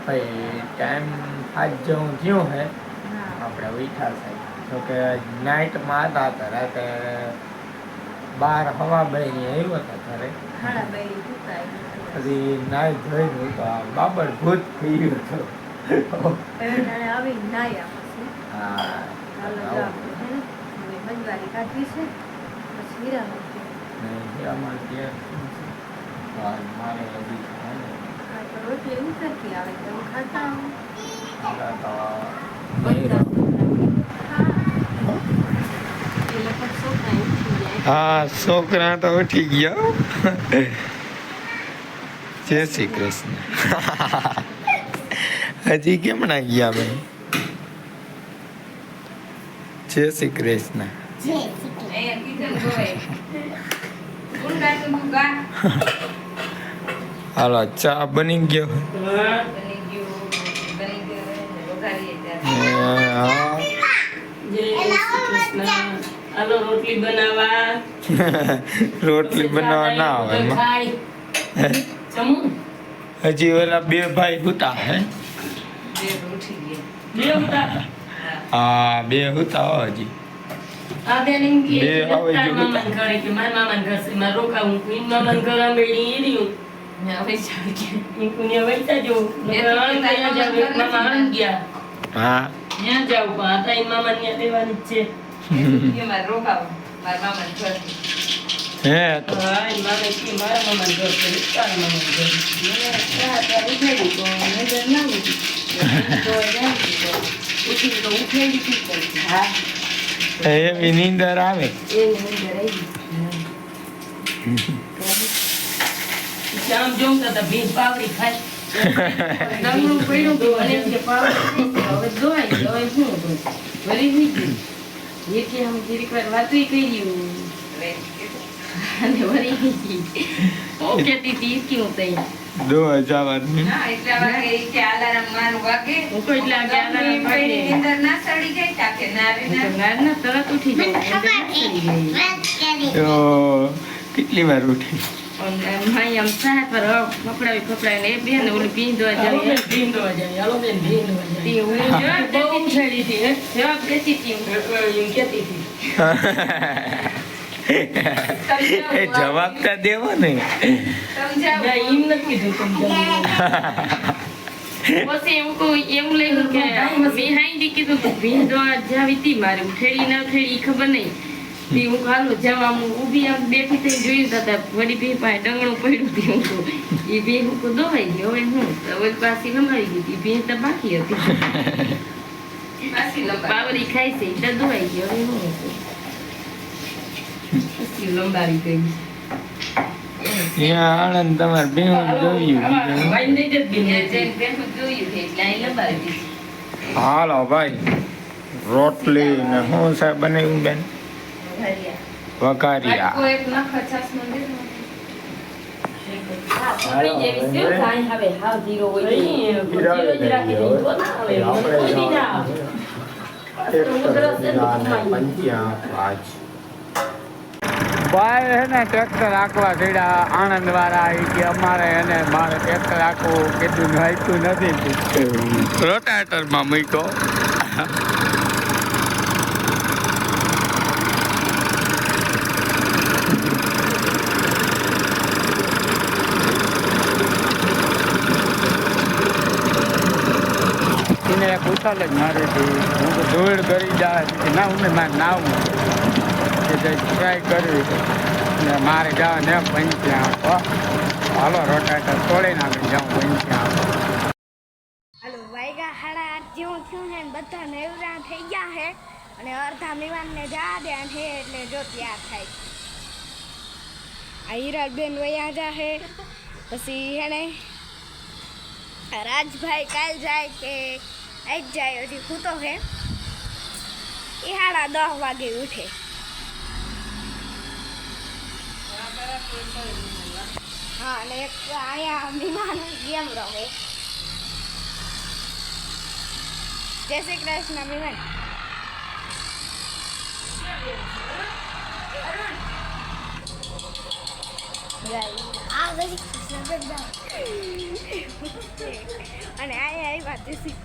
ભાઈ ટાઈમ આજ જેવું થયું હે આપણે ઉઠ્યા છે તો કે નાઇટમાં હતા તો રાતે 12 સવા 2 ની આવ્યો હતા ઘરે પછી નાઈ ધોઈને તો બાબર ભૂત થઈ ગયો હતો. હા છોકરા તો ઉઠી ગયા. જય શ્રી કૃષ્ણ. હજી કેમ ના ગયા ભાઈ? જય શ્રી કૃષ્ણ. હાલો ચા બની ગયો. રોટલી બનાવવા ના આવે હજી ઓલા 2 ભાઈ હુતા હે. હા 2 હુતા હજી. એવી નીંદર આવે. જામ જોતા ભીન પાવડી ખાય નમણું પડ્યું તો અને જે પાવડી હવે ધોઈ હવે શું વરી નહીં ગઈ એકે આમ જરીક વાર વાતઈ કરી અને વરી ગઈ ઓકે તી ક્યું તઈ દો જવા ના એટલા વાગે કે અલાર્મ મારું વાગે હું કોઈ એટલા કે અલાર્મ વાગે અંદર ના સડી જાય તાકે ના રે ના તરત ઉઠી જાય તો કેટલી વાર ઉઠી? ભાઈ આમ સાહેબ પર કપડાવી ને એ બેન ઓલી ભીંદવા જાય હાલો બેન ભીંદવા જાય બહુ છેડી હતી જવાબ દેતી હતી એમ કહેતી હતી એ જવાબ તો દેવો ને. સમજાવ એમ નથી કીધું પછી એવું લાગ્યું કે બિહાઈન્ડ કીધું કે ભીંદવા જાવી હતી મારે ઉઠેડી ના ઉઠેડી ખબર નહીં. હું હાલો જવા ઊભી આમ બેઠી થઈ જોયું હતા વળી બે પાસે ડંગણું પડ્યું હતું હું એ બે હું દોવાઈ ગઈ હવે હું હવે પાછી લંબાવી ગઈ હતી બે તો બાકી હતી બાવરી ખાઈ છે એટલે દોવાઈ ગઈ હવે હું પછી લંબાવી ગઈ આનંદ તમારે બેન જોયું. હાલો ભાઈ રોટલી ને શું સાહેબ બનાવ્યું બેન? વઘારિયા. ભાઈ હે ને ટ્રેક્ટર આંકવા ચડ્યા આણંદ વાળા કે અમારે એને મારે ટ્રેક્ટર આંકવું કીધું હાઈતું નથી રોટાટરમાં મૂક્યો. એને એક ઉછાલ જ મારી હતી. હું તો ધૂળ કરી જાય ના હું મારે નાવું ટ્રાય કરવી ને મારે જવા ને પંચ્યા આપો. હાલો રોટાટર તોડી નાખી જાઉં પંચ્યા આપો. હાલો વાયગા 8:30 જેવું થયું છે ને બધા નેવરા થઈ ગયા છે અને અડધા મિવાનને જા દે છે એટલે જો તૈયાર થાય. આ હિરાલબેન વયા જાહે પછી એને રાજભાઈ કાલ જાય કે આજ જાય હજી સૂતો છે એ 10:30 વાગે ઉઠે. હા અને એક અહીંયા વિમાન ગેમ રમે. જય શ્રી કૃષ્ણ વિમાન. અને અહીંયા આવ્યા દેશી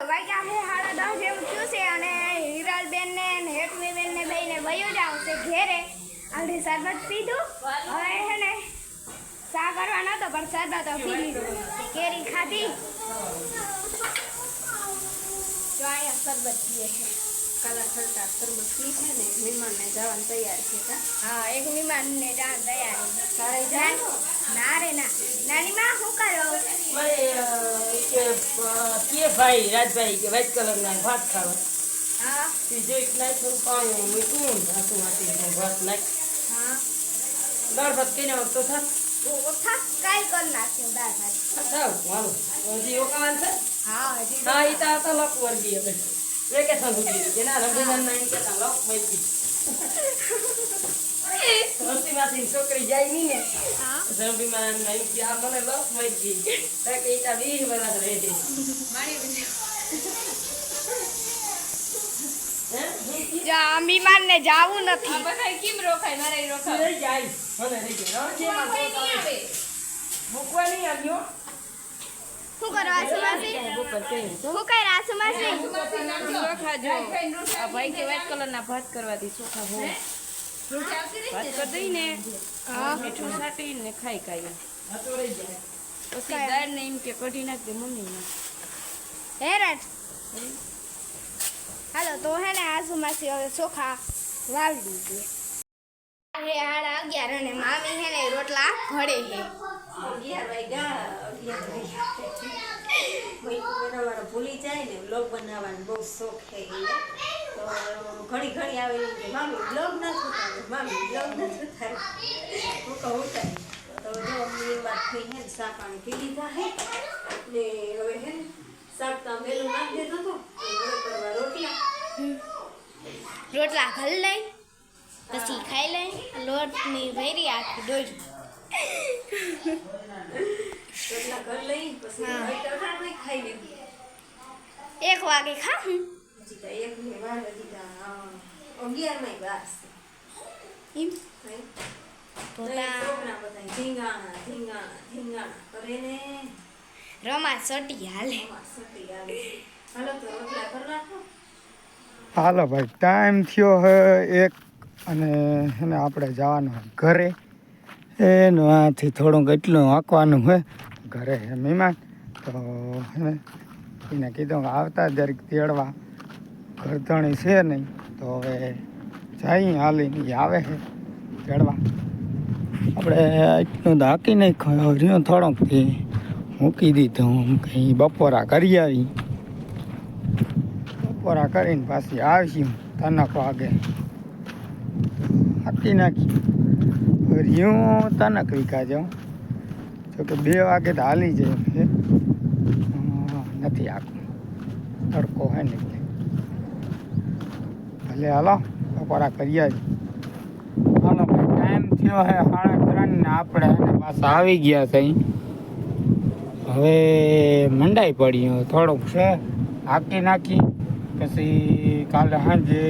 વાગ્યા છે 10:30 જેવું થયું છે અને હિરાલબેન ને હેતવીબેન ને બેને વયું જાવ છે ઘેરે આગળ શરબત પીધું હવે છે ને ચા કરવા નતો પણ શરબત પી લીધું કેરી ખાધી જો અહીંયા શરબત પીએ છે કાલા ખરતા શરબત પી છે ને મહેમાનને જવાની તૈયાર છે કા હા એક મહેમાનને જાણ તૈયાર તારે જાય ના રે ના નાની માં શું કરો કે ભાઈ રાજભાઈ કે વ્હાઈટ કલરના ભાત ખાવા હા તે જોઈ નાખ થોડું પાણી મૂક્યું હાથું હાથી ભાત નાખ હા દાળ ભાત કઈ નાખ તો થાક ઓઠા કાઈ કર નાખ્યું દાળ ભાત થાવ હાલો હજી ઓકાવાન છે હા હજી હા ઈ તો આ લોક વર્ગી હવે વેકેશન સુધી જેના રમજાન ના ઈ કેતા લોક મૈકી રસીમાંથી છોકરી જાય નહીં ને હા રમીમાં નહીં કે આ મને લોક મૈકી તો કે ઈ તા 20 વર્ષ રહે છે જા મહેમાનને જાવું નથી બધા કેમ રોકાય મારે રોકાવ રહી જાય મને રહી જાય જે માં તો આવે મૂકવા નહીં આવ્યો શું કરવા સુમાસી શું કઈ રાસુમાસી ચોખા જો આ ભાઈ કે વ્હાઈટ કલરના ભાત કરવાથી ચોખા હો ભાત કરી દઈને મીઠું સાટીને ખાઈ કાઢીએ આ તો રહી જાય પછી દાળ ને એમ કે કઢી નાખ દે મમ્મીને હેરાટ હાલો તો હે ને આસુમાસી હવે ચોખા વાવી દીધી હે 11:30 અને મામી હે ને રોટલા ઘડે હે 11 વાગ્યા 11 બનાવવાનું ભૂલી જાય ને બ્લોગ બનાવવાનો બહુ શોખ છે એને તો ઘણી ઘણી આવે એમ કે મામી બ્લોગ નથી ઉતાર્યો મામી બ્લોગ નથી ઉતાર્યો હું કહું ઉતારી તો જો અમને એ વાત થઈ હે ચા પાણી પી લીધા હે એટલે હવે હે ને શાક તો મેલું નાખી દેતો હતો હવે કરવા રોટલા રોટલા ઘલ લઈ પછી ખાઈ લઈ લોટની ભરી આખી દોરી રોટલા ઘર લઈ પછી હા. અટાણે ખાઈ લીધું 1 વાગે ખાઉં હજી તો 1 ને 12 હજી તો 11 માં બાસ એમ નહીં પોતા છોકરા બધા ધીંગાણા ધીંગાણા ધીંગાણા કરે ને રમા સટી હાલે આમાં સટી આવે હાલો તો રોટલા કરી નાખો હાલો ભાઈ ટાઈમ થયો હે 1 અને એને આપણે જવાનું ઘરે એનું આથી થોડુંક એટલું આંકવાનું હોય ઘરે હે મહેમાન તો એને એને કીધું કે આવતા જરીક તેડવા ઘરધણી છે નહીં તો હવે જઈ હાલીને ઈ આવે છે તેડવા આપણે એટલું તો હાકી નહીં ખાયો રહ્યો થોડોકથી મૂકી દીધું કંઈ બપોરા કરી આવી બપોરા કરીને પાછી આવીશું તનક વાગે હાકી નાખી રહ્યું તનક વિકા જાઉં જોકે 2 વાગે તો હાલી જાય છે નથી આખું તડકો હોય ને એટલે ભલે હાલો બપોરા કરી આવી હાલો ભાઈ ટાઈમ થયો હે 3:30 ને આપણે એને પાછા આવી ગયા છે હવે મંડાઈ પડી થોડુંક છે હાકી નાખી પછી કાલે સાંજે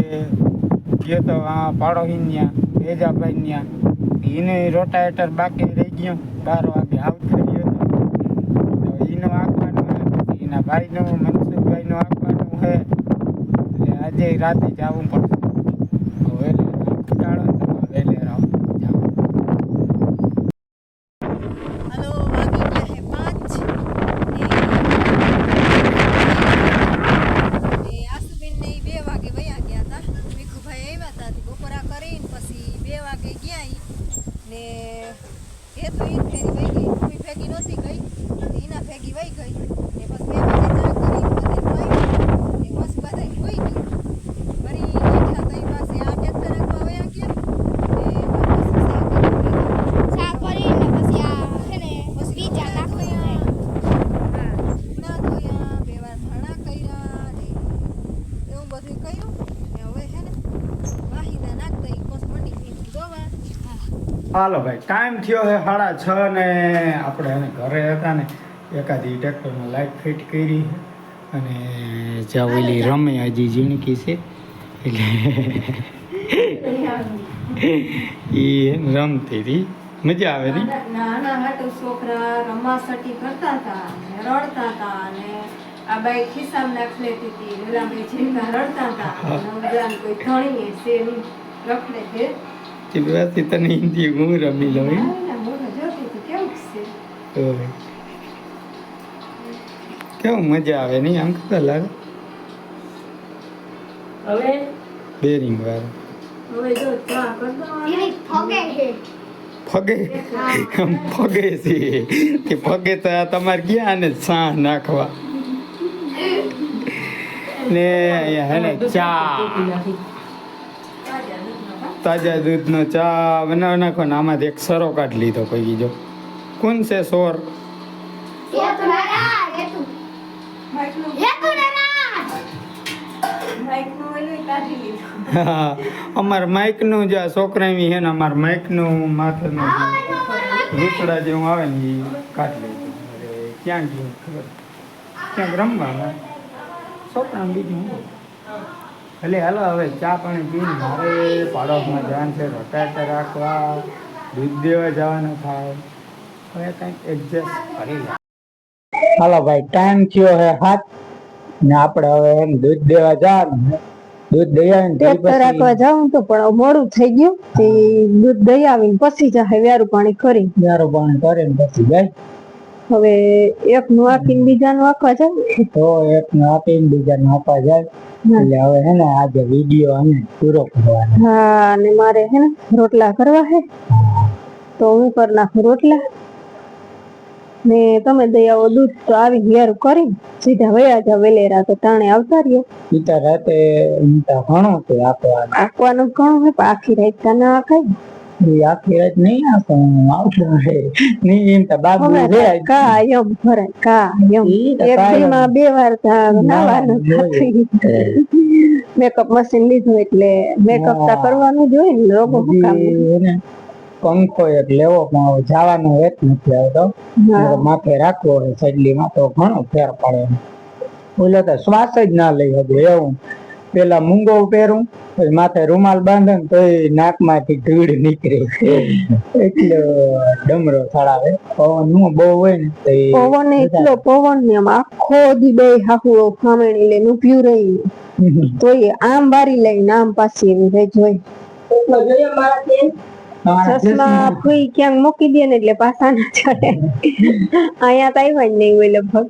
ગયો તો આ પાડોશી ત્યાં ભેજાભાઈ ત્યાં એને રોટાવેટર બાકી રહી ગયો 12 વાગે આઉટ કર્યો હતો તો એનું આંકવાનું હોય પછી એના ભાઈનું મનસુખભાઈનું આંકવાનું હોય એટલે આજે રાતે જવું પડશે વહેલે ઘટાડો તો વહેલે જાઓ હલો વાગી ગયા હે 5 ને આસુબેન ને 2 વાગે વયા ગયા હતા વિકુભાઈ આવ્યા હતા બપોરા કરીને પછી 2 વાગે ગયા ઈ ને એ તો ઈ ફેરી વહી ગઈ કોઈ ભેગી નહોતી ગઈ એના ભેગી વહી ગઈ ને પછી 2 વાગે ચા કરી બધે ખાઈ ને પછી બધા ખોઈ ગઈ વળી બેઠા તઈ પાસે આ બેતર રાખવા વયા ગયા ને પછી ચા કરીને પછી આ છે ને બીજા નાખી ના ધોયા 2 વાર ધાણા કર્યા ને એવું બધું કર્યું ને હવે હે ને વાહિદા નાખ દઈ પછી મંડી થઈ દોવા હાલો ભાઈ ટાઈમ થયો છે 6:30 ને આપણે એને ઘરે હતા ને એકાદી ટ્રેક્ટરમાં લાઈટ ફિટ કરી અને જ્યાં ઓલી રમે હજી ઝીણકી છે એટલે એ રમતી હતી, મજા આવે ને. નાના હાટુ છોકરા રમાસટી કરતા હતા ને રડતા હતા અને આ બાઈ ખિસ્સામાં નાખ લેતી હતી, ઓલા ભાઈ ઝીંગા રડતા હતા અને ઓલાને કોઈ ધણીએ શેરી રખડે છે. તે વાતથી તને હિન્દી હું રમી લઉં એમ? એના મોઢું જોતી હતી કેવું છે. ઓય. કેવું મજા આવે નહીં આમ કરતા લાગે હવે બેરિંગ વાળું. હવે જો ચા કરતો ઈ ફગે છે ફગે આમ ફગે છે કે ફગે તો આ તમારે ગયા ને ચા નાખવા ને અહીંયા હે ને ચા તાજા દૂધનો ચા બનાવી નાખો ને આમાંથી એક સરો કાઢી લીધો કોઈ જો કોણ છે સોર હેતુ નારાજ હેતુ માઇકનું નારાજ માઇકનું ઓલું કાઢી લીધું. અમાર માઇકનું જે આ છોકરાની છે ને અમાર માઇકનું માથેનું રૂસડા જેવું આવે ને એ કાઢી લીધું. અરે ક્યાં ગયું ખબર ક્યાંક રમવા છોકરા બીજું હું એટલે હાલો હવે ચા પાણી પીને મારે પાડોશમાં જવાનું છે, રોટાટા રાખવા, દૂધ દેવા જવાનું થાય, હવે કંઈક એડજસ્ટ કરી લે. હાલો ભાઈ ટાઈમ થયો હે 7 ને આપણે હવે એમ દૂધ દેવા જવાનું છે. દૂધ દઈ આવીને ટ્રેક્ટર રાખવા જાઉં તો પણ મોડું થઈ ગયું તે દૂધ દઈ આવીને પછી જાય વ્યારું પાણી કરી. ગારો પાણી કરીને પછી જાય હવે એક નું આપીને બીજાનું આખવા જાવ તો એકને આપીને બીજાને આપવા જાય. એટલે હવે હે ને આજે વિડીયો અમે પૂરો કરવાનો. હા અને મારે હે ને રોટલા કરવા હે તો હું કરી નાખું રોટલા ને તમે દઈ આવો દૂધ તો આવી વ્યારું કરી સીધા વયા જાવ વેલેરા તો ટાણે આવતા રહ્યો. ઈતા રાતે ઈતા ઘણું છે આપવાનું. આખવાનું ઘણું હે પણ આખી રાત તા ના આખાય એ આખી રાત નહીં આપો આવતું છે નહીં એમ તો બાબુ રે કાયમ ભરાય કાયમ ઈ તો એક કાયમ. દીમાં 2 વાર નાવાનું મેકઅપ મશીન લીધું એટલે મેકઅપ તા કરવાનું જ હોય ને લોકો શું કામ એને પંખો એક લેવો પણ હવે જવાનો વેત નથી આવતો. હા. માથે રાખવો હોય સડલીમાં તો ઘણો ફેર પડે. ઓલો તો શ્વાસ જ ના લઈ હવે એવું પેલા મૂંગો પહેરું પછી માથે રૂમાલ બાંધે ને તો નાકમાંથી ધૂળ નીકળે એટલે ડમરો થડાવે. પવન નું બહુ હોય ને તો પવન એટલો પવન ને આમ આખો દી બે હાહુ ખામેણી લઈને ઉભ્યું રહી તો એ આમ બારી લઈને આમ પાછી એવી રહી જોઈ. એટલો જોઈએ મારા બેન ચશ્મા ફૂઈ ક્યાંક મૂકી દે ને એટલે પાછા ના ચડે. અહીંયા તો આવ્યા જ નહીં હોય લગભગ.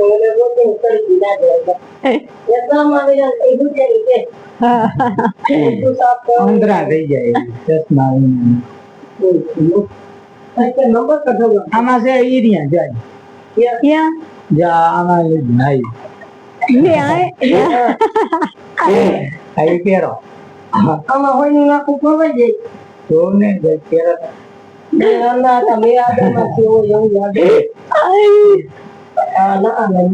ઓલે બોટિંગ કરી દીધા છે એકદમ આવી જાય એ ગુજરી છે તું સાફ કરો અંધરા થઈ જાય ચશ્મા કે નંબર કઢો આમાં છે ઈરિયા જાય ક્યાં જા આમાં નાઈ લે આય આવી પહેરો આમાં હોય ને નાખું ખવાઈ જાય તો ને પહેરો બે અંદા હતા બે આદમાંથી હોય એવું લાગે આ ના નહીં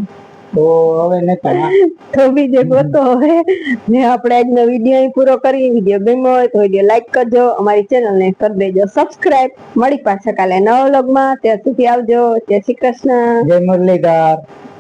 તો હવે નથી તો બીજે ગોતો હવે ને આપણે આજનો વિડીયો અહીં પૂરો કરી. વિડીયો ગમ્યો હોય તો વિડીયો લાઈક કરજો, અમારી ચેનલને કરી દેજો સબસ્ક્રાઇબ. મળી પાછા કાલે નવા વ્લોગમાં. ત્યાં સુધી આવજો. જય શ્રી કૃષ્ણ. જય મુરલીધર.